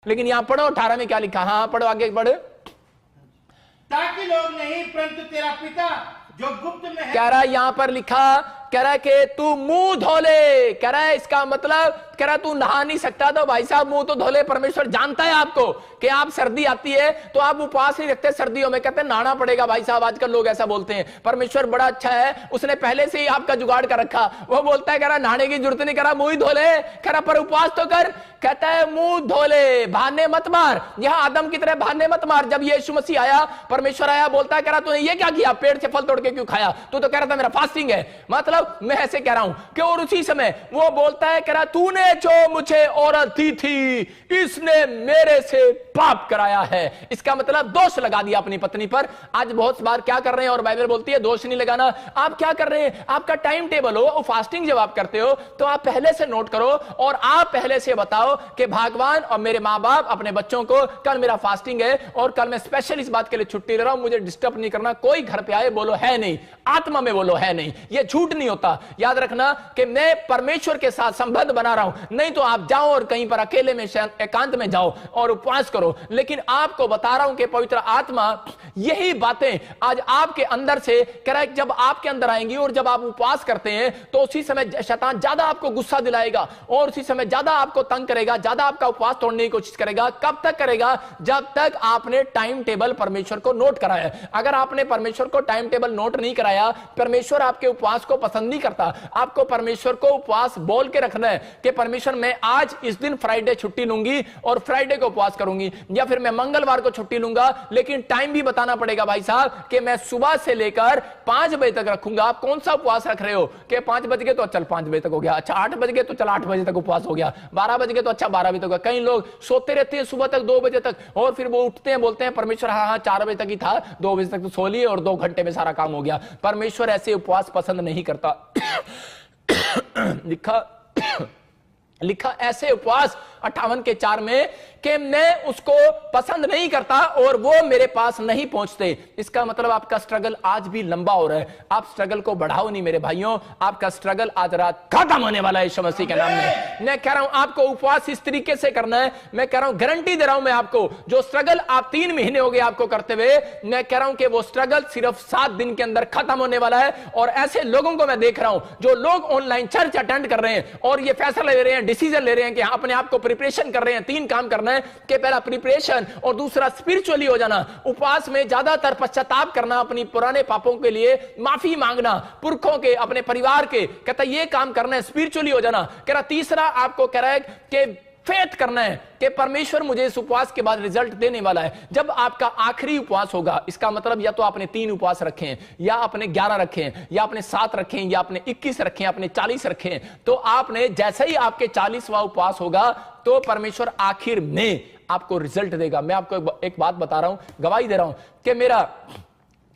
लेकिन यहां पढ़ो 18 में क्या लिखा, हाँ पढ़ो आगे पढ़ो। ताकि लोग नहीं परंतु तेरा पिता जो गुप्त में है। कह रहा है यहां पर लिखा, कह रहा है कि तू मुंह धो ले। कह रहा है इसका मतलब, कह रहा है तू नहा नहीं सकता तो भाई साहब मुंह तो धो ले। परमेश्वर जानता है आपको कि आप सर्दी आती है तो आप उपवास नहीं रखते सर्दियों में, कहते हैं नहाना पड़ेगा। भाई साहब आजकल लोग ऐसा बोलते हैं। परमेश्वर बड़ा अच्छा है, उसने पहले से ही आपका जुगाड़ कर रखा। वो बोलता है कह रहा नहाने की जरूरत नहीं, कह रहा मुंह ही धो ले, कह रहा पर उपवास तो कर। कहता है मुंह धो ले, बहाने मत मार। यहां आदम की तरह बहाने मत मार। जब यीशु मसीह आया, परमेश्वर आया, बोलता है कह रहा तूने ये क्या किया, पेड़ से फल तोड़ के क्यों खाया, तू तो कह रहा था मेरा फास्टिंग है। मतलब मैं ऐसे कह रहा हूं कि और उसी समय वो बोलता है कह रहा तूने जो मुझे औरत दी थी इसने मेरे से पाप कराया है। इसका मतलब दोष लगा दिया अपनी पत्नी पर। आज बहुत बार क्या कर रहे हैं, और बाइबल बोलती है दोष नहीं लगाना। आप क्या कर रहे हैं, आपका टाइम टेबल हो, फास्टिंग जब आप करते हो तो आप पहले से नोट करो और आप पहले से बताओ कि भगवान और मेरे मां बाप अपने बच्चों को कल मेरा फास्टिंग है और कल मैं स्पेशल इस बात के लिए छुट्टी ले रहा हूं, मुझे डिस्टर्ब नहीं करना। कोई घर पे आए बोलो है नहीं, आत्मा में बोलो है नहीं, यह झूठ नहीं होता। याद रखना कि मैं परमेश्वर के साथ संबंध बना रहा हूं। नहीं तो आप जाओ और कहीं पर अकेले में एकांत में जाओ और उपवास करो। लेकिन आपको बता रहा हूं कि पवित्र आत्मा यही बातें आज आपके अंदर से कह रहा है, जब आपके अंदर आएंगी और जब आप उपवास करते हैं तो उसी समय शैतान ज्यादा आपको गुस्सा दिलाएगा और उसी समय ज्यादा आपको तंग करेगा, ज्यादा आपका उपवास तोड़ने की कोशिश करेगा। कब तक करेगा, जब तक आपने टाइम टेबल परमेश्वर को नोट कराया। अगर आपने परमेश्वर को टाइम टेबल नोट नहीं कराया, परमेश्वर आपके उपवास को पसंद नहीं करता। आपको परमेश्वर को उपवास बोल के रखना है कि परमेश्वर मैं आज इस दिन फ्राइडे छुट्टी लूंगी और फ्राइडे को उपवास करूंगी, या फिर मैं मंगलवार को छुट्टी लूंगा। लेकिन टाइम भी बताना पड़ेगा भाई साहब कि मैं सुबह से लेकर 5 बजे तक रखूंगा। आप कौन सा उपवास रख रहे हो कि 5 बज गए तो चल 5 बजे तक हो गया, अच्छा 8 बज गए तो चल 8 बजे तक उपवास हो गया, 12 बज गए तो अच्छा 12 बजे तक हो गया। कई लोग सोते रहते हैं सुबह तक 2 बजे तक और फिर वो उठते हैं बोलते हैं परमेश्वर हाँ 4 बजे तक ही था, 2 बजे तक तो सो लिए और 2 घंटे में सारा काम हो गया। परमेश्वर ऐसे उपवास पसंद नहीं करता। लिखा ऐसे उपवास 58:4 में कि मैं उसको पसंद नहीं करता और वो मेरे पास नहीं पहुंचते। इसका मतलब आपका स्ट्रगल आज भी लंबा हो रहा है। आप स्ट्रगल को बढ़ाओ नहीं मेरे भाइयों, आपका स्ट्रगल आज रात खत्म होने वाला है यीशु मसीह के नाम में। मैं कह रहा हूं आपको उपवास इस तरीके से करना है। मैं कह रहा हूं गारंटी दे रहा हूं मैं आपको, जो स्ट्रगल आप 3 महीने हो गए आपको करते हुए, मैं कह रहा हूं कि वो स्ट्रगल सिर्फ 7 दिन के अंदर खत्म होने वाला है। और ऐसे लोगों को मैं देख रहा हूं जो लोग ऑनलाइन चर्च अटेंड कर रहे हैं और ये फैसला ले रहे हैं, डिसीजन ले रहे हैं कि अपने आप को प्रिपरेशन कर रहे हैं। 3 काम करना है कि पहला प्रिपरेशन और दूसरा स्पिरिचुअली हो जाना। उपवास में ज्यादातर पश्चाताप करना, अपनी पुराने पापों के लिए माफी मांगना, पुरखों के, अपने परिवार के, कहता ये काम करना है, स्पिरिचुअली हो जाना। कह रहा तीसरा आपको कह रहा है कि फेथ करना है कि परमेश्वर मुझे इस उपवास के बाद रिजल्ट देने वाला है। जब आपका आखिरी उपवास होगा, इसका मतलब या तो आपने 3 उपवास रखे हैं, या आपने 11 रखे हैं, या आपने 7 रखे हैं, या आपने 21 रखे हैं, आपने 40 रखे हैं, तो आपने जैसे ही आपके 40वां उपवास होगा तो परमेश्वर आखिर में आपको रिजल्ट देगा। मैं आपको एक बात बता रहा हूं, गवाही दे रहा हूं कि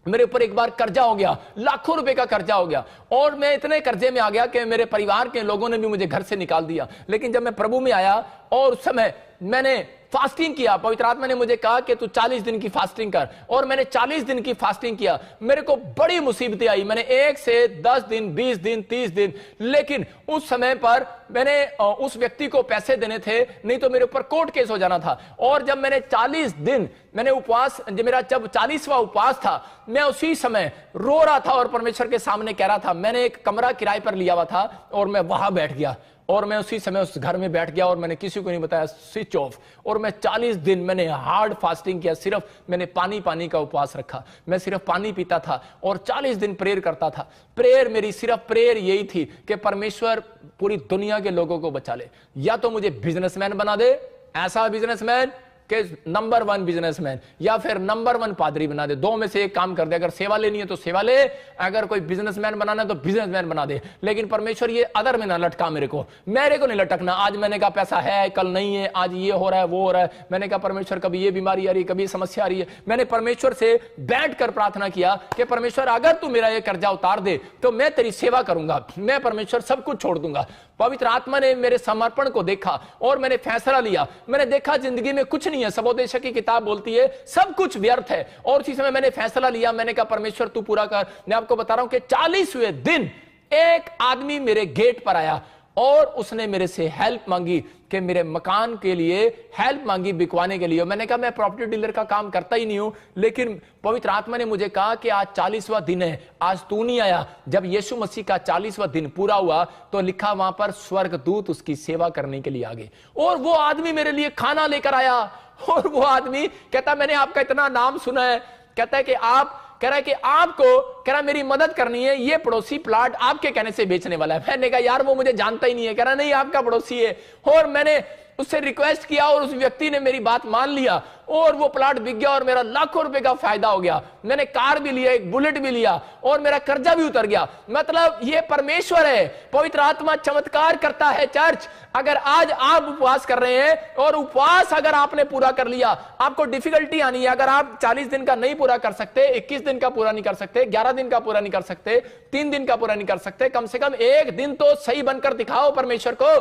मेरे ऊपर एक बार कर्जा हो गया, लाखों रुपए का कर्जा हो गया और मैं इतने कर्जे में आ गया कि मेरे परिवार के लोगों ने भी मुझे घर से निकाल दिया। लेकिन जब मैं प्रभु में आया और उस समय मैंने फास्टिंग किया, पवित्र आत्मा ने मुझे कहा कि तू 40 दिन की फास्टिंग कर, और मैंने 40 दिन की फास्टिंग किया। मेरे को बड़ी मुसीबतें आई, मैंने 1 से 10 दिन, 20 दिन, 30 दिन, लेकिन उस समय पर मैंने उस व्यक्ति को पैसे देने थे, नहीं तो मेरे ऊपर कोर्ट केस हो जाना था। और जब मैंने 40 दिन मैंने उपवास, मेरा जब 40वां उपवास था, मैं उसी समय रो रहा था और परमेश्वर के सामने कह रहा था। मैंने एक कमरा किराए पर लिया हुआ था और मैं वहां बैठ गया और मैं उसी समय उस घर में बैठ गया और मैंने किसी को नहीं बताया, स्विच ऑफ। और मैं 40 दिन मैंने हार्ड फास्टिंग किया, सिर्फ मैंने पानी का उपवास रखा, मैं सिर्फ पानी पीता था और 40 दिन प्रेयर करता था। प्रेयर मेरी सिर्फ प्रेयर यही थी कि परमेश्वर पूरी दुनिया के लोगों को बचा ले, या तो मुझे बिजनेसमैन बना दे, ऐसा बिजनेसमैन कि नंबर 1 बिजनेसमैन, या फिर नंबर 1 पादरी बना दे। 2 में से एक काम कर दे। अगर सेवा लेनी है तो सेवा ले, अगर कोई बिजनेसमैन बनाना है तो बिजनेसमैन बना दे। लेकिन परमेश्वर ये अदर में ना लटका मेरे को नहीं लटकना। आज मैंने कहा पैसा है, कल नहीं है, आज ये हो रहा है, वो हो रहा है। मैंने कहा परमेश्वर कभी ये बीमारी आ रही है, कभी समस्या आ रही है। मैंने परमेश्वर से बैठकर प्रार्थना किया कि परमेश्वर अगर तू मेरा ये कर्जा उतार दे तो मैं तेरी सेवा करूंगा, मैं परमेश्वर सब कुछ छोड़ दूंगा। पवित्र आत्मा ने मेरे समर्पण को देखा और मैंने फैसला लिया। मैंने देखा जिंदगी में कुछ नहीं है, सबोदेशक की किताब बोलती है सब कुछ व्यर्थ है। और उसी समय मैंने फैसला लिया, मैंने कहा परमेश्वर तू पूरा कर। मैं आपको बता रहा हूं कि 40वें दिन एक आदमी मेरे गेट पर आया और उसने मेरे से हेल्प मांगी कि मेरे मकान के लिए हेल्प मांगी बिकवाने के लिए। मैंने कहा मैं प्रॉपर्टी डीलर का काम करता ही नहीं हूं, लेकिन पवित्र आत्मा ने मुझे कहा कि आज 40वां दिन है, आज तू नहीं आया। जब यीशु मसीह का 40वां दिन पूरा हुआ तो लिखा वहां पर स्वर्गदूत उसकी सेवा करने के लिए आ गए, और वो आदमी मेरे लिए खाना लेकर आया। और वो आदमी कहता मैंने आपका इतना नाम सुना है, कहता है कि आप, कह रहा है कि आपको, कह रहा मेरी मदद करनी है, ये पड़ोसी प्लाट आपके कहने से बेचने वाला है। मैंने कहा यार वो मुझे जानता ही नहीं है। कह रहा नहीं आपका पड़ोसी है। और मैंने उससे रिक्वेस्ट किया और उस व्यक्ति ने मेरी बात मान लिया और वो प्लाट बिक गया और मेरा लाखों रुपए का फायदा हो गया। मैंने कार भी लिया, एक बुलेट भी लिया और मेरा कर्जा भी उतर गया। मतलब ये परमेश्वर है, पवित्र आत्मा चमत्कार करता है। चर्च, अगर आज आप उपवास कर रहे हैं और उपवास अगर आपने पूरा कर लिया, आपको डिफिकल्टी आनी है। अगर आप 40 दिन का नहीं पूरा कर सकते, 21 दिन का पूरा नहीं कर सकते, 11 दिन का पूरा नहीं कर सकते, 3 दिन का पूरा नहीं कर सकते, कम से कम एक दिन तो सही बनकर दिखाओ परमेश्वर को।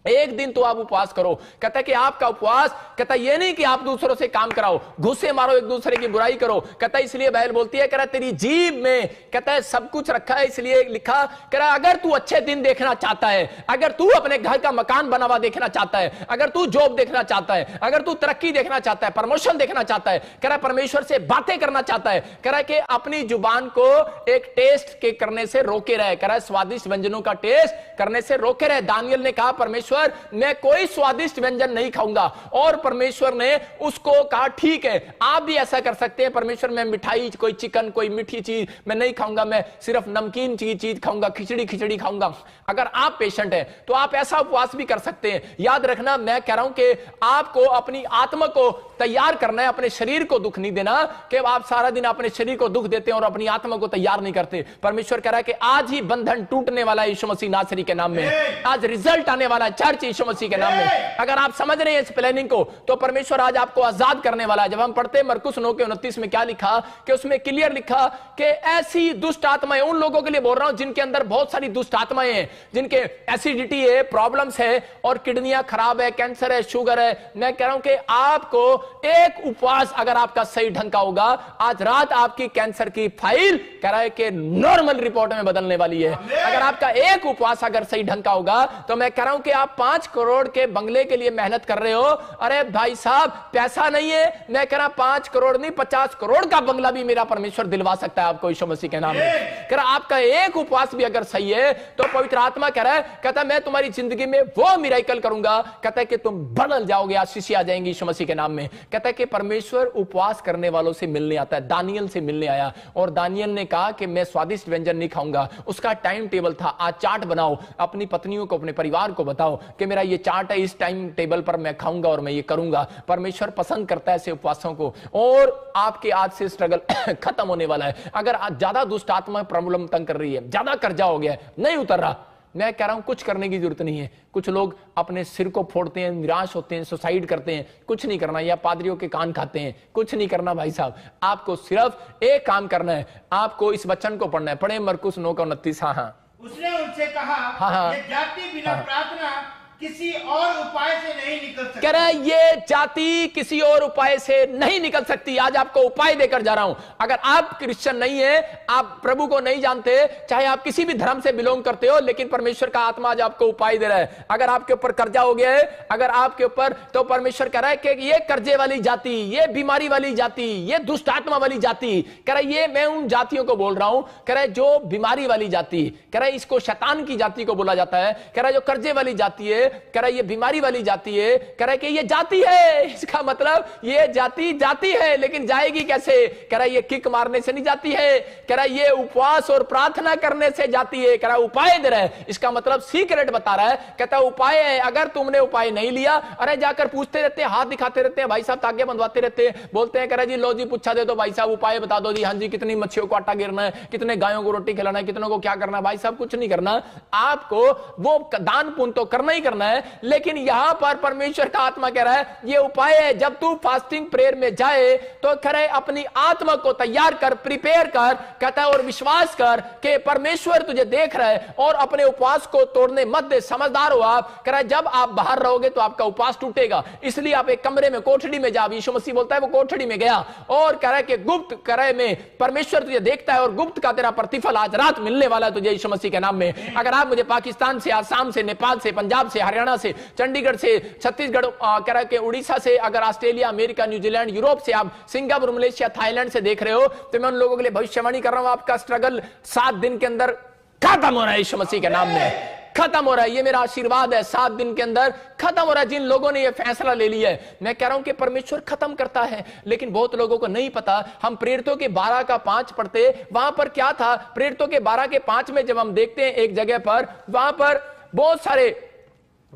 एक दिन तो आप उपवास करो। कहता है कि आपका उपवास, कहता है ये नहीं कि आप दूसरों से काम कराओ, घुसे मारो, एक दूसरे की बुराई करो। कहता है इसलिए बाइबल बोलती है, कह रहा तेरी जीभ में, कहता है सब कुछ रखा है, इसलिए लिखा, कह रहा अगर तू अच्छे दिन देखना चाहता है, अगर तू अपने घर का मकान बना हुआ देखना चाहता है, अगर तू जॉब देखना चाहता है, अगर तू तरक्की देखना चाहता है, प्रमोशन देखना चाहता है, कह रहा परमेश्वर से बातें करना चाहता है, कह रहा कि अपनी जुबान को एक टेस्ट के करने से रोके रहे। कह रहा स्वादिष्ट व्यंजनों का टेस्ट करने से रोके रहे। दानियल ने कहा परमेश्वर मैं कोई स्वादिष्ट व्यंजन नहीं खाऊंगा, और परमेश्वर ने उसको कहा ठीक है आप भी ऐसा कर सकते हैं। परमेश्वर मैं मिठाई, कोई चिकन, कोई मीठी चीज मैं नहीं खाऊंगा, मैं सिर्फ नमकीन चीज खाऊंगा, खिचड़ी खाऊंगा। अगर आप पेशेंट हैं तो आप ऐसा उपवास भी कर सकते हैं। याद रखना मैं कह रहा हूं कि आपको अपनी आत्मा को तैयार करना है, अपने शरीर को दुख नहीं देना कि आप सारा दिन अपने शरीर को दुख देते हैं और अपनी आत्मा को तैयार नहीं करते। परमेश्वर कह रहा है कि आज ही बंधन टूटने वाला है यीशु मसीह नासरी के नाम में, आज रिजल्ट आने वाला है चर्च यीशु मसीह के नाम में। अगर आप समझ रहे हैं इस प्लानिंग को तो परमेश्वर आज आपको आजाद करने वाला है। जब हम पढ़ते हैं मरकुस 9:29 में क्या लिखा कि उसमें क्लियर लिखा कि ऐसी दुष्ट आत्माएं, उन लोगों के लिए बोल रहा हूं जिनके अंदर बहुत सारी दुष्ट आत्माएं हैं, जिनके एसिडिटी है, प्रॉब्लम्स है और किडनियां खराब है, कैंसर है, शुगर है। मैं कह रहा हूं कि आपको एक उपवास अगर आपका सही ढंग का होगा, आज रात आपकी कैंसर की फाइल कह रहा है कि नॉर्मल रिपोर्ट में बदलने वाली है। अगर आपका एक उपवास अगर सही ढंग का होगा तो मैं कह रहा हूं कि आप 5 करोड़ के बंगले के लिए मेहनत कर रहे हो। अरे भाई साहब पैसा नहीं है, मैं कह रहा 5 करोड़ नहीं 50 करोड़ का बंगला भी मेरा परमेश्वर दिलवा सकता है आपको यीशु मसीह के नाम में। कह रहा आपका एक उपवास भी अगर सही है तो पवित्र आत्मा कह रहा है, कहता है मैं तुम्हारी जिंदगी में वो मिरेकल करूंगा, कहता है कि तुम बदल जाओगे, आशीष आ जाएंगी यीशु मसीह के नाम में। कहता है कि परमेश्वर उपवास करने वालों से मिलने आता है। दानियल से मिलने आया और दानियल ने कहा कि मैं स्वादिष्ट व्यंजन नहीं खाऊंगा। उसका टाइम टेबल था, आज चार्ट बनाओ, अपनी पत्नियों को, अपने परिवार को बताओ कि मेरा ये चार्ट है, इस टाइम टेबल पर मैं खाऊंगा और मैं ये करूंगा। परमेश्वर पसंद करता है ऐसे उपवासों को। और आपके आज से स्ट्रगल खत्म होने वाला है। अगर आज ज्यादा दुष्ट आत्मा प्रॉब्लम तंग कर रही है, ज्यादा कर्जा हो गया है, नहीं उतर रहा, मैं कह रहा हूं कुछ करने की जरूरत नहीं है। कुछ लोग अपने सिर को फोड़ते हैं, निराश होते हैं, सुसाइड करते हैं, कुछ नहीं करना, या पादरियों के कान खाते हैं, कुछ नहीं करना भाई साहब। आपको सिर्फ एक काम करना है, आपको इस वचन को पढ़ना है। पढ़े मरकुस 9:29। हाँ, उसने उनसे कहा हाँ। ये जाति बिना प्रार्थना किसी और उपाय से नहीं निकल सकती। कह रहा है ये जाति किसी और उपाय से नहीं निकल सकती। आज आपको उपाय देकर जा रहा हूं। अगर आप क्रिश्चियन नहीं है, आप प्रभु को नहीं जानते, चाहे आप किसी भी धर्म से बिलोंग करते हो, लेकिन परमेश्वर का आत्मा आज आपको उपाय दे रहा है। अगर आपके ऊपर कर्जा हो गया है, अगर आपके ऊपर, तो परमेश्वर कह रहा है कि ये कर्जे वाली जाति, ये बीमारी वाली जाति, ये दुष्ट आत्मा वाली जाति, कह रहा है ये मैं उन जातियों को बोल रहा हूं। कह रहा है जो बीमारी वाली जाति, कह रहा है इसको शैतान की जाति को बोला जाता है। कह रहा है जो कर्जे वाली जाति है, कह रहा है ये बीमारी वाली जाति है, कह रहा है कि ये जाति है, इसका मतलब ये जाति है, लेकिन जाएगी कैसे? कह रहा है ये किक मारने से नहीं जाती है, कह रहा है ये उपवास और प्रार्थना करने से जाती है। कह रहा है उपाय दे रहा है, इसका मतलब सीक्रेट बता रहा है। कहता है उपाय है, अगर तुमने उपाय नहीं लिया, अरे जाकर पूछते रहते हैं, हाथ दिखाते रहते हैं, भाई साहब तागे बंधवाते रहते हैं, बोलते हैं कह रहा जी लो जी पूछा दे दो भाई साहब, उपाय बता दो जी। हाँ जी, कितनी मच्छियों को आटा गिरना है, कितने गायों को रोटी खिलाना है, कितनों को क्या करना है। भाई साहब कुछ नहीं करना, आपको वो दान पुण्य तो करना ही करना करना है, लेकिन यहां पर परमेश्वर का आत्मा कह रहा है ये उपाय है। जब तू फास्टिंग प्रेयर में जाए तो करे अपनी आत्मा को तैयार कर, प्रिपेयर कर, कहता है, और विश्वास कर कि परमेश्वर तुझे देख रहा है और अपने उपवास को तोड़ने मत दे। समझदार हो आप, कह रहा है जब आप बाहर रहोगे तो आपका उपवास टूटेगा, इसलिए आप एक कमरे में, कोठड़ी में जा। यीशु मसीह बोलता है वो कोठड़ी में गया और कह रहा है कि गुप्त करे में परमेश्वर तुझे देखता है और गुप्त का तेरा प्रतिफल आज रात मिलने वाला है तुझे यीशु मसीह के नाम में। अगर आप मुझे पाकिस्तान से, आसाम से, नेपाल से, पंजाब से, हरियाणा से, चंडीगढ़ से, छत्तीसगढ़, कह रहा है कि उड़ीसा से, अगर ऑस्ट्रेलिया, अमेरिका, न्यूजीलैंड, यूरोप से, आप सिंगापुर, मलेशिया, थाईलैंड से देख रहे हो, तो मैं उन लोगों के लिए भविष्यवाणी कर रहा हूं, आपका स्ट्रगल 7 दिन के अंदर खत्म हो रहा है यीशु मसीह के नाम में, खत्म हो रहा है। ये मेरा आशीर्वाद है, 7 दिन के अंदर खत्म हो रहा है। जिन लोगों ने ये फैसला ले लिया है, मैं कह रहा हूं कि परमेश्वर खत्म करता है, लेकिन बहुत लोगों को नहीं पता। हम प्रेरितों के 12 का 5 पढ़ते, वहां पर क्या था, प्रेरितों के 12 के 5 में जब हम देखते हैं एक जगह पर, वहां पर बहुत सारे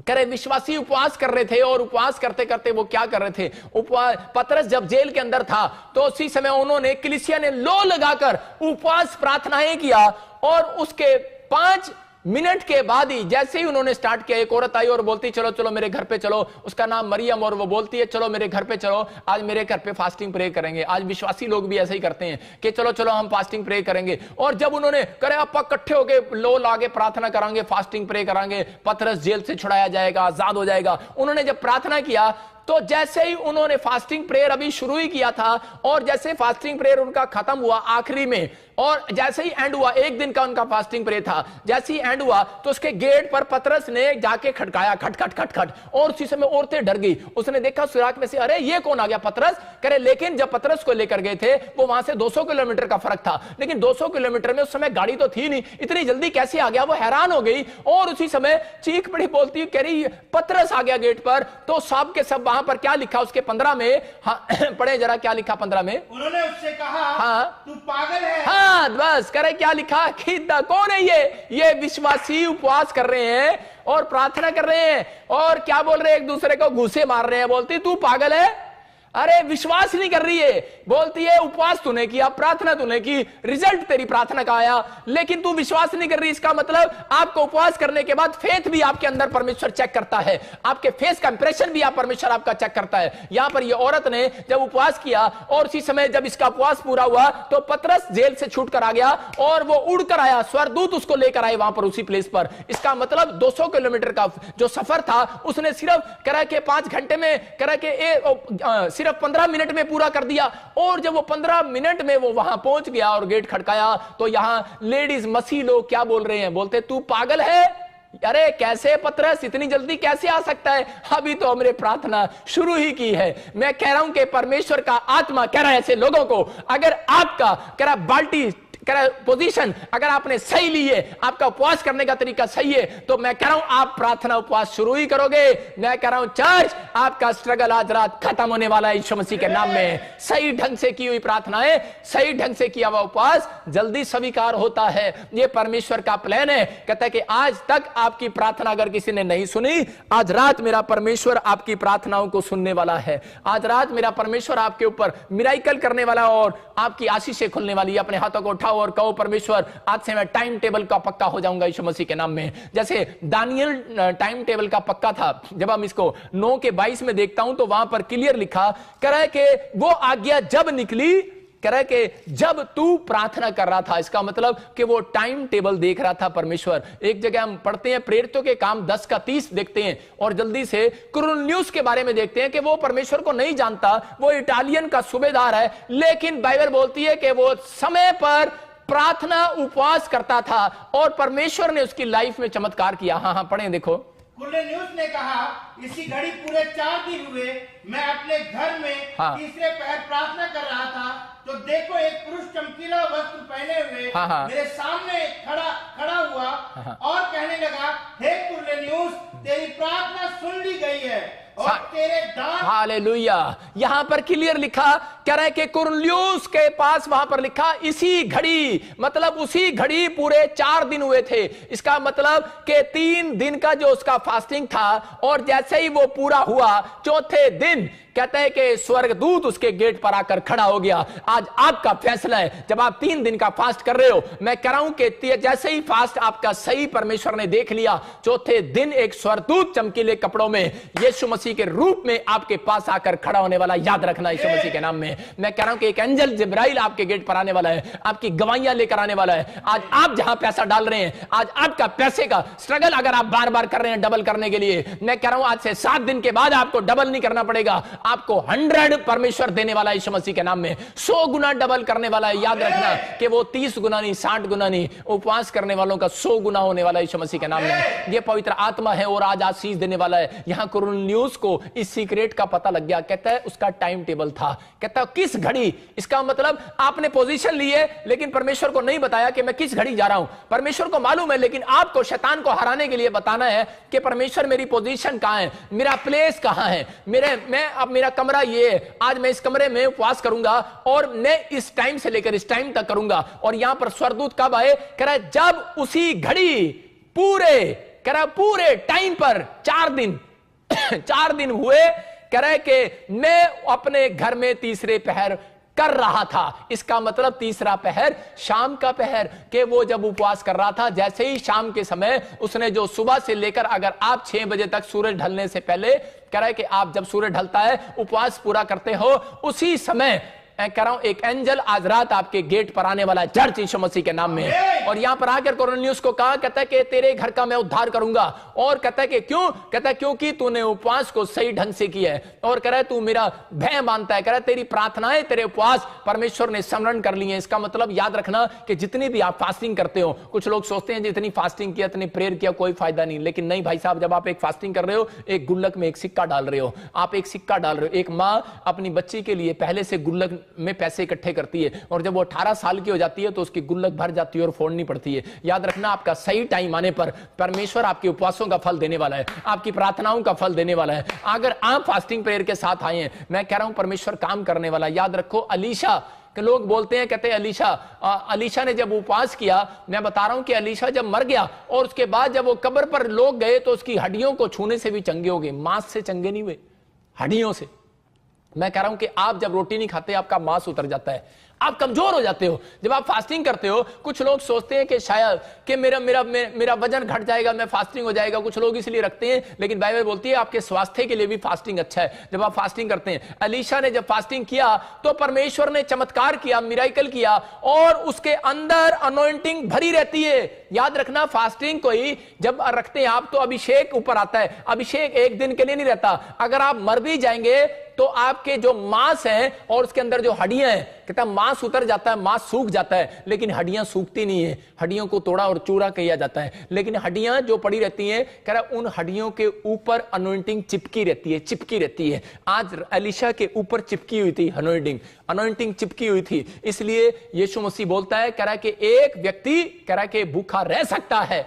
करे विश्वासी उपवास कर रहे थे, और उपवास करते करते वो क्या कर रहे थे, उपवास, पतरस जब जेल के अंदर था तो उसी समय उन्होंने, कलीसिया ने लो लगाकर उपवास प्रार्थनाएं किया, और उसके 5 मिनट के बाद ही जैसे ही उन्होंने स्टार्ट किया, एक औरत आई और बोलती चलो चलो मेरे घर पे चलो, उसका नाम मरियम, और वो बोलती है चलो मेरे घर पे चलो, आज मेरे घर पे फास्टिंग प्रे करेंगे। आज विश्वासी लोग भी ऐसे ही करते हैं कि चलो चलो हम फास्टिंग प्रे करेंगे, और जब उन्होंने करे आप इकट्ठे होके लो लागे प्रार्थना करांगे, फास्टिंग प्रे करांगे, पतरस जेल से छुड़ाया जाएगा, आजाद हो जाएगा। उन्होंने जब प्रार्थना किया तो जैसे ही उन्होंने फास्टिंग प्रेयर अभी शुरू ही किया था, और जैसे फास्टिंग प्रेयर उनका खत्म हुआ आखिरी में, और जैसे ही एंड हुआ, 1 दिन का उनका फास्टिंग प्रेयर था, जैसे ही एंड हुआ तो उसके गेट पर पतरस ने जाके खटकाया, खट खट खट खट, और उसी समय औरतें डर गई। उसने देखा सुराख में से, अरे ये कौन आ गया, पतरस करे। लेकिन जब पतरस को लेकर गए थे, वो वहां से 200 किलोमीटर का फर्क था, लेकिन 200 किलोमीटर में उस समय गाड़ी तो थी नहीं, इतनी जल्दी कैसे आ गया, वो हैरान हो गई, और उसी समय चीख पड़ी, बोलती कह रही पतरस आ गया गेट पर। तो सब के सब वहां पर क्या लिखा उसके 15 में, हाँ, पढ़े जरा क्या लिखा 15 में। उन्होंने उससे कहा, हाँ, तू पागल है। हाँ, बस करे क्या लिखा कि कौन है ये विश्वासी उपवास कर रहे हैं और प्रार्थना कर रहे हैं, और क्या बोल रहे हैं, एक दूसरे को घूसे मार रहे हैं, बोलती तू पागल है। अरे विश्वास नहीं कर रही है, बोलती है उपवास तूने किया, प्रार्थना तूने की, रिजल्ट तेरी प्रार्थना का आया, लेकिन तू विश्वास नहीं कर रही। इसका मतलब आपको उपवास करने के बाद फेथ भी आपके अंदर परमेश्वर चेक करता है, आपके फेस का इंप्रेशन भी आप परमेश्वर आपका चेक करता है। यहां पर ये औरत ने जब उपवास किया, और उसी समय जब इसका उपवास पूरा हुआ तो पतरस जेल से छूट कर आ गया, और वो उड़कर आया, स्वर्गदूत उसको लेकर आए वहां पर उसी प्लेस पर। इसका मतलब 200 किलोमीटर का जो सफर था उसने सिर्फ करा के 5 घंटे में, करा के सिर्फ 15 मिनट में पूरा कर दिया। और जब वो 15 मिनट में वो वहां पहुंच गया और गेट खड़काया, तो यहां लेडीज मसीह लोग क्या बोल रहे हैं, बोलते तू पागल है, अरे कैसे पतरस इतनी जल्दी कैसे आ सकता है, अभी तो हमने प्रार्थना शुरू ही की है। मैं कह रहा हूं कि परमेश्वर का आत्मा कह रहा है ऐसे लोगों को, अगर आपका कह रहा बाल्टी पोजीशन अगर आपने सही ली है, आपका उपवास करने का तरीका सही है, तो मैं कह रहा हूं आप प्रार्थना उपवास शुरू ही करोगे। मैं कह रहा हूं चर्च, आपका स्ट्रगल आज रात खत्म होने वाला है यीशु मसीह के नाम में। सही ढंग से की हुई प्रार्थनाएं, सही ढंग से किया हुआ उपवास जल्दी स्वीकार होता है। यह परमेश्वर का प्लान है। कहता है कि आज तक आपकी प्रार्थना अगर किसी ने नहीं सुनी, आज रात मेरा परमेश्वर आपकी प्रार्थनाओं को सुनने वाला है। आज रात मेरा परमेश्वर आपके ऊपर मिराइकल करने वाला है और आपकी आशीषें खुलने वाली है। अपने हाथों को उठाओ और कहो परमेश्वर आज से मैं टाइम टेबल का पक्का हो जाऊंगा यीशु मसीह के नाम में। जैसे दानियल टाइम टेबल का पक्का था, जब हम इसको 9 के 22 में देखता हूं तो वहां पर क्लियर लिखा कह रहा है कि वो आज्ञा जब निकली, कह रहा है कि जब तू प्रार्थना कर रहा था। इसका मतलब कि वो टाइम टेबल देख रहा था परमेश्वर। एक जगह हम पढ़ते हैं प्रेरितों के काम 10 का 30 देखते हैं, और जल्दी से कुरनेलियुस के बारे में देखते हैं कि वो परमेश्वर को नहीं जानता, वो इटालियन का सूबेदार है, लेकिन बाइबल बोलती है कि वो समय पर प्रार्थना उपवास करता था और परमेश्वर ने उसकी लाइफ में चमत्कार किया। हाँ, पढ़ें, देखो। कुरनेलियुस ने कहा, इसी घड़ी पूरे 4 दिन हुए, मैं अपने घर में तीसरे पहर प्रार्थना कर रहा था, तो देखो एक पुरुष चमकीला वस्त्र पहने हुए मेरे सामने खड़ा हुआ और कहने लगा, हे कुरनेलियुस, तेरी प्रार्थना सुन ली गई है और तेरे दांत। हालेलुया। यहां पर क्लियर लिखा, कह रहे कि कुरनेलियुस के पास वहां पर लिखा इसी घड़ी, मतलब उसी घड़ी पूरे 4 दिन हुए थे। इसका मतलब कि 3 दिन का जो उसका फास्टिंग था, और जैसे ही वो पूरा हुआ चौथे दिन कहते हैं कि स्वर्गदूत उसके गेट पर आकर खड़ा हो गया। आज आपका फैसला है, जब आप 3 दिन का फास्ट कर रहे हो, मैं कह रहा हूं कि जैसे ही फास्ट आपका सही परमेश्वर ने देख लिया, चौथे दिन एक स्वर्गदूत चमकीले कपड़ों में यीशु मसीह के रूप में आपके पास आकर खड़ा होने वाला, याद रखना यीशु मसीह के नाम में। मैं कह रहा हूं कि एक एंजल जिब्राइल आपके गेट पर आने वाला है, आपकी गवाहियां लेकर आने वाला है। आज आप जहां पैसा डाल रहे हैं, आज आपका पैसे का स्ट्रगल अगर आप बार बार कर रहे हैं डबल करने के लिए, मैं कह रहा हूं आज से 7 दिन के बाद आपको डबल नहीं करना पड़ेगा, आपको 100 परमेश्वर देने वाला है यीशु मसीह के नाम में। 100 गुना डबल करने वाला है। याद रखना कि वो 30 गुना नहीं, 60 गुना नहीं, उपवास करने वालों का 100 गुना होने वाला है यीशु मसीह के नाम में। ये पवित्र आत्मा है और आज आशीष देने वाला है। यहां कुरनेलियुस को इस सीक्रेट का पता लग गया। कहता है उसका टाइम टेबल था, कहता है किस घड़ी। इसका मतलब आपने पोजीशन ली है, लेकिन परमेश्वर को नहीं बताया कि मैं किस घड़ी जा रहा हूं। परमेश्वर को मालूम है, लेकिन आपको शैतान को हराने के लिए बताना है कि परमेश्वर मेरी पोजीशन कहां है, मेरा प्लेस कहां है, मेरा कमरा ये है, आज मैं इस कमरे में उपवास करूंगा और मैं इस टाइम से लेकर इस टाइम तक करूंगा। और यहां पर स्वर्गदूत कब आए, कह रहा है जब उसी घड़ी पूरे टाइम पर 4 दिन हुए, कह रहा है कि मैं अपने घर में तीसरे पहर कर रहा था। इसका मतलब तीसरा पहर शाम का पहर, के वो जब उपवास कर रहा था, जैसे ही शाम के समय उसने जो सुबह से लेकर, अगर आप 6 बजे तक सूरज ढलने से पहले, कह रहा है कि आप जब सूरज ढलता है उपवास पूरा करते हो, उसी समय मैं कह रहा हूं एक एंजल आज रात आपके गेट पर आने वाला है, चर्च यीशु मसीह के नाम में। और यहां पर आकर कुरनेलियुस को कहा, कहता है कि तेरे घर का मैं उद्धार करूंगा। और कहता है कि क्यों, कहता है क्योंकि तूने उपवास को सही ढंग से किया है, और कह रहा है तू मेरा भय मानता है, कह रहा है तेरी प्रार्थनाएं, तेरे उपवास परमेश्वर ने स्मरण कर लिए हैं। इसका मतलब याद रखना कि जितनी भी आप फास्टिंग करते हो, कुछ लोग सोचते हैं जितनी फास्टिंग किया, इतनी प्रेयर किया, कोई फायदा नहीं। लेकिन नहीं भाई साहब, जब आप एक फास्टिंग कर रहे हो, एक गुल्लक में एक सिक्का डाल रहे हो, आप एक सिक्का डाल रहे हो। एक मां अपनी बच्ची के लिए पहले से गुल्लक में पैसे इकट्ठे करती है, और जब वो 18 साल की हो जाती है तो उसकी गुल्लक भर जाती है और फोड़नी पड़ती है। याद रखना, आपका सही टाइम आने पर परमेश्वर आपके उपवासों का फल देने वाला है, आपकी प्रार्थनाओं का फल देने वाला है। अगर आप फास्टिंग प्रेयर के साथ आए हैं, मैं कह रहा हूं परमेश्वर काम करने वाला। याद रखो, अलीशा के लोग बोलते हैं, कहते हैं अलीशा ने जब उपवास किया, मैं बता रहा हूं कि अलीशा जब मर गया और उसके बाद जब वो कब्र पर लोग गए तो उसकी हड्डियों को छूने से भी चंगे हो गए, मांस से चंगे नहीं हुए, हड्डियों से। मैं कह रहा हूं कि आप जब रोटी नहीं खाते, आपका मांस उतर जाता है, आप कमजोर हो जाते हो जब आप फास्टिंग करते हो। कुछ लोग सोचते हैं कि शायद कि मेरा वजन घट जाएगा, मैं फास्टिंग हो जाएगा, कुछ लोग इसलिए रखते हैं। लेकिन बाइबल बोलती है आपके स्वास्थ्य के लिए भी फास्टिंग अच्छा है जब आप फास्टिंग करते हैं। अलीशा ने जब फास्टिंग किया तो परमेश्वर ने चमत्कार किया, मिराइकल किया, और उसके अंदर अनॉइंटिंग भरी रहती है। याद रखना, फास्टिंग को ही जब रखते हैं आप तो अभिषेक ऊपर आता है। अभिषेक एक दिन के लिए नहीं रहता। अगर आप मर भी जाएंगे तो आपके जो मांस है और उसके अंदर जो हड्डियां हैं, कहता है मांस उतर जाता है, मांस सूख जाता है, लेकिन हड्डियां सूखती नहीं है। हड्डियों को तोड़ा और चूरा किया जाता है, लेकिन हड्डियां जो पड़ी रहती हैं, कह रहा उन हड्डियों के ऊपर अनॉइंटिंग चिपकी रहती है। आज अलीशा के ऊपर चिपकी हुई थी अनॉइंटिंग चिपकी हुई थी। इसलिए यीशु मसीह बोलता है, कह रहा है कि एक व्यक्ति, कह रहा है कि भूखा रह सकता है,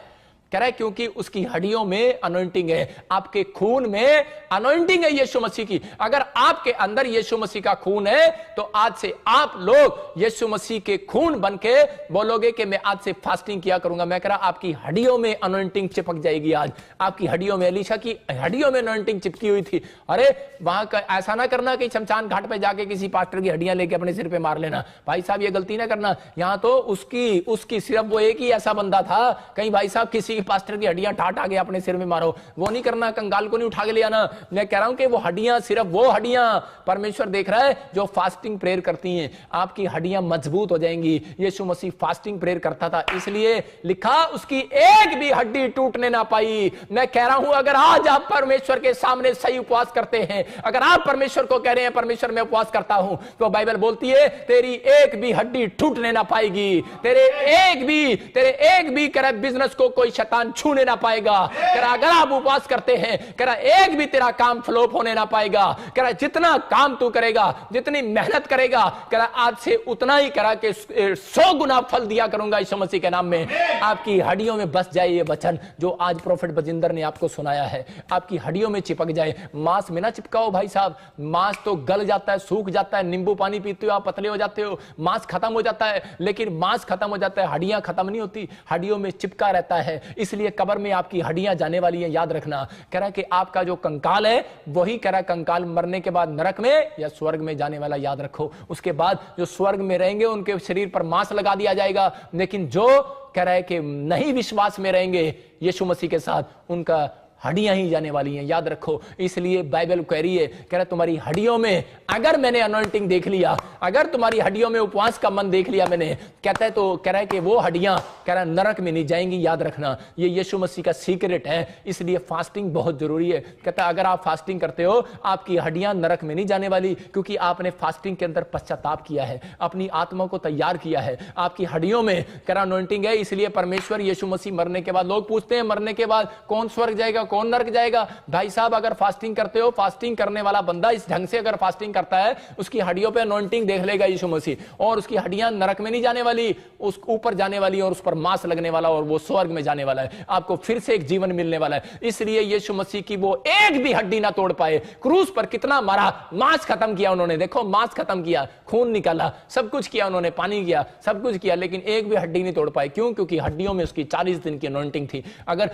कह रहा है क्योंकि उसकी हड्डियों में अनॉइंटिंग है, आपके खून में अनॉइंटिंग है यीशु मसीह की। अगर आपके अंदर यीशु मसीह का खून है तो आज से आप लोग यीशु मसीह के खून बनके बोलोगे कि मैं आज से फास्टिंग किया करूंगा। मैं कह रहा आपकी हड्डियों में अनॉइंटिंग चिपक जाएगी। आज आपकी हड्डियों में, अलीशा की हड्डियों में अनॉइंटिंग चिपकी हुई थी। अरे वहां का ऐसा ना करना कि शमशान घाट पे जाके किसी पास्टर की हड्डियां लेके अपने सिर पे मार लेना। भाई साहब ये गलती ना करना। यहां तो उसकी सिर्फ वो एक ही ऐसा बंदा था, कहीं भाई साहब किसी पास्टर की हड्डियां ठाट आगे अपने सिर में मारो, वो नहीं करना। कंगाल को नहीं उठा के ले आना। मैं कह रहा हूं कि वो हड्डियां, सिर्फ वो हड्डियां परमेश्वर देख रहा है जो फास्टिंग प्रेयर करती हैं। आपकी हड्डियां मजबूत हो जाएंगी। यीशु मसीह फास्टिंग प्रेयर करता था, इसलिए लिखा उसकी एक भी हड्डी टूटने ना पाई। मैं कह रहा हूं अगर आज आप परमेश्वर के सामने सही उपवास करते हैं, अगर आप परमेश्वर को कह रहे हैं परमेश्वर मैं उपवास करता हूं, तो बाइबल बोलती है तेरी एक भी हड्डी टूटने ना पाएगी। तेरे एक भी बिजनेस को कोई शैतान छूने ना पाएगा। कह रहा अगर आप उपवास करते हैं, कह रहा एक भी तेरा काम फ्लॉप होने ना पाएगा। कह रहा जितना काम तू करेगा, जितनी मेहनत करेगा, कह रहा आज से उतना ही करा के 100 गुना फल दिया करूंगा यीशु मसीह के नाम में। आपकी हड्डियों में बस जाए ये वचन जो आज प्रोफेट बजिंदर ने आपको सुनाया है, आपकी हड्डियों में चिपक जाए। मांस में ना चिपकाओ भाई साहब, मांस तो गल जाता है, सूख जाता है। नींबू पानी पीते हो आप पतले हो जाते हो, मांस खत्म हो जाता है, लेकिन मांस खत्म हो जाता है, हड्डियां खत्म नहीं होती, हड्डियों में चिपका रहता है। इसलिए कब्र में आपकी हड्डियां जाने वाली हैं, याद रखना। कह रहा है कि आपका जो कंकाल है वही कह रहा कंकाल मरने के बाद नरक में या स्वर्ग में जाने वाला, याद रखो। उसके बाद जो स्वर्ग में रहेंगे उनके शरीर पर मांस लगा दिया जाएगा, लेकिन जो कह रहा है कि नहीं विश्वास में रहेंगे यीशु मसीह के साथ, उनका हड्डियां ही जाने वाली हैं, याद रखो। इसलिए बाइबल कह रही है, कह रहा तुम्हारी हड्डियों में अगर मैंने अनॉइंटिंग देख लिया, अगर तुम्हारी हड्डियों में उपवास का मन देख लिया मैंने, कहता है तो कह रहा है कि वो हड्डियां कह रहा नरक में नहीं जाएंगी, याद रखना। ये यीशु मसीह का सीक्रेट है, इसलिए फास्टिंग बहुत जरूरी है। कहता है अगर आप फास्टिंग करते हो आपकी हड्डियां नरक में नहीं जाने वाली, क्योंकि आपने फास्टिंग के अंदर पश्चाताप किया है, अपनी आत्मा को तैयार किया है। आपकी हड्डियों में कह रहा अनॉइंटिंग है, इसलिए परमेश्वर यीशु मसीह मरने के बाद, लोग पूछते हैं मरने के बाद कौन स्वर्ग जाएगा कौन नरक जाएगा। भाई साहब अगर फास्टिंग करते हो, फास्टिंग करने वाला बंदा इस ढंग से अगर फास्टिंग करता है, उसकी हड्डियों पे अनॉइंटिंग देख लेगा यीशु मसीह, और उसकी हड्डियां नरक में नहीं जाने वाली, उस ऊपर जाने वाली और उस पर मांस लगने वाला और वो स्वर्ग में जाने वाला है। आपको फिर से एक जीवन मिलने वाला है। इसलिए यीशु मसीह की वो एक भी हड्डी ना तोड़ पाए। क्रूस पर कितना मारा, मांस खत्म किया उन्होंने, देखो मांस खत्म किया, खून निकाला, सब कुछ किया उन्होंने, पानी किया, सब कुछ किया, लेकिन एक भी हड्डी नहीं तोड़ पाए। क्यों? क्योंकि हड्डियों में उसकी 40 दिन की अनॉइंटिंग थी। अगर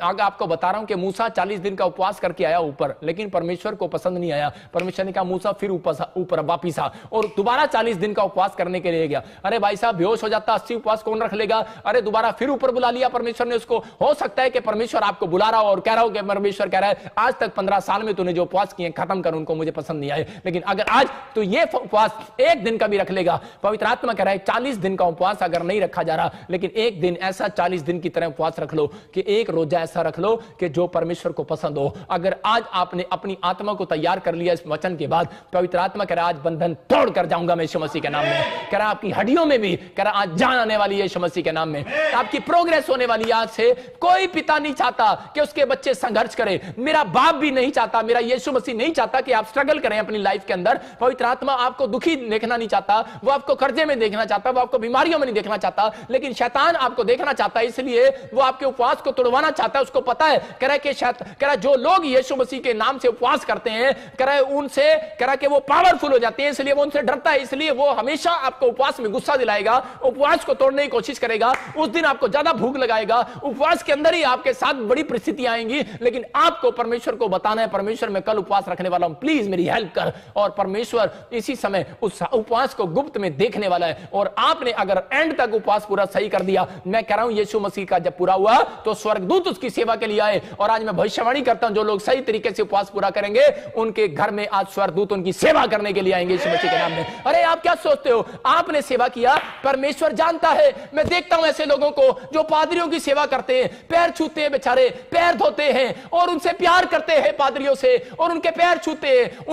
आपको बता रहा हूं कि मूसा 40 दिन का उपवास करके आया ऊपर, लेकिन परमेश्वर को पसंद नहीं आया। परमेश्वर ने कहा मूसा फिर ऊपर वापिस आ, और दोबारा 40 दिन का उपवास करने के लिए गया। अरे भाई साहब बेहोश हो जाता, 80 उपवास कौन रख लेगा। अरे दोबारा फिर ऊपर बुला लिया परमेश्वर ने उसको। हो सकता है कि परमेश्वर आपको बुला रहा हो और कह रहा हो कि परमेश्वर कह रहा है आज तक 15 साल में तूने जो उपवास किए खत्म कर, उनको मुझे पसंद नहीं आए, लेकिन अगर आज तो ये उपवास एक दिन का भी रख लेगा। पवित्र आत्मा कह रहा है 40 दिन का उपवास अगर नहीं रखा जा रहा, लेकिन एक दिन ऐसा 40 दिन की तरह उपवास रख लो कि एक रोजा ऐसा रख लो कि जो परमेश्वर को पसंद हो। अगर आज आपने अपनी आत्मा को तैयार कर लिया इस वचन के बाद, पवित्र आत्मा कह रहा है आज बंधन तोड़ कर जाऊंगा मैं यीशु मसीह के नाम में। कह रहा आपकी हड्डियों में भी कह रहा आज जान आने वाली है यीशु मसीह के नाम में, आपकी प्रोग्रेस होने वाली है। आज से कोई पिता नहीं चाहता कि उसके बच्चे संघर्ष करें, मेरा बाप भी नहीं चाहता, मेरा यीशु मसीह नहीं चाहता कि आप स्ट्रगल करें अपनी लाइफ के अंदर। पवित्र आत्मा आपको दुखी देखना नहीं चाहता, वो आपको कर्जे में देखना चाहता, वो आपको बीमारियों में नहीं देखना चाहता, लेकिन शैतान आपको देखना चाहता है, इसलिए वो आपके उपवास को तोड़वाना चाहता है। उसको पता है, कह रहा है कि कह रहा जो लोग यीशु मसीह के नाम से उपवास करते हैं, कह रहा है उनसे कह रहा है कि वो पावरफुल हो जाते हैं, इसलिए वो उनसे डरता है, इसलिए वो हमेशा आपको उपवास में गुस्सा दिलाएगा, उपवास को तोड़ने की कोशिश करेगा, उस दिन आपको ज्यादा भूख लगाएगा, उपवास के अंदर ही आपके साथ बड़ी परिस्थितियां आएंगी, लेकिन आपको परमेश्वर को बताना है परमेश्वर मैं कल उपवास रखने वाला हूं, प्लीज मेरी हेल्प कर। और परमेश्वर इसी समय उस उपवास को गुप्त में देखने वाला है, और आपने अगर एंड तक उपवास पूरा सही कर दिया, मैं कह रहा हूं यीशु मसीह का जब पूरा हुआ तो स्वर्गदूत उसकी सेवा के लिए आए। और आज मैं भविष्यवाणी करता हूं जो लोग सही तरीके से उपवास पूरा करेंगे उनके घर में आज स्वर्गदूत उनकी सेवा करने के लिए आएंगे यीशु मसीह के नाम में। अरे आप क्या सोचते हो, आपने सेवा किया, परमेश्वर जानता है। मैं देखता हूं ऐसे लोगों को जो पादरियों की सेवा करते हैं, पैर छूते हैं, बेचारे पैर धोते हैं और उनसे प्यार करते हैं पादरियों से, और उनके पैर छूते हैं,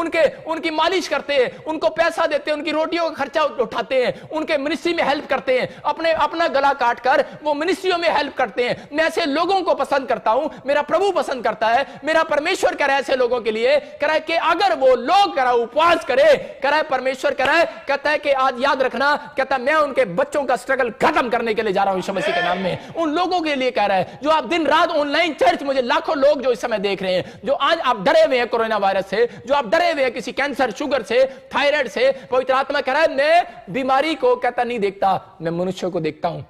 उनकी मालिश करते हैं, उनको पैसा देते हैं, उनकी रोटियों का खर्चा उठाते हैं, उनके मिनिस्ट्री में हेल्प करते हैं, अपना गला काट कर वो मिनिस्ट्रियों में हेल्प करते हैं। मैं ऐसे लोगों को पसंद करता हूं, मेरा प्रभु पसंद करता है, मेरा परमेश्वर कह रहा है ऐसे लोगों के लिए, कह रहा है कि अगर वो लोग कह रहा है उपवास करे, कह रहा है परमेश्वर कह रहा है, कहता है कि आज याद रखना, कहता है मैं उनके बच्चों का स्ट्रगल खत्म करने के लिए जा रहा हूं यीशु मसीह के नाम में। उन लोगों के लिए कह रहा है जो आप दिन रात ऑनलाइन चर्च, मुझे लाखों लोग जो इस समय देख रहे हैं, जो आज आप डरे हुए हैं कोरोना वायरस से, जो आप डरे हुए हैं किसी कैंसर, शुगर से, थायराइड से, पवित्र आत्मा कह रहा है मैं बीमारी को कहता नहीं देखता, मैं मनुष्य को देखता हूं।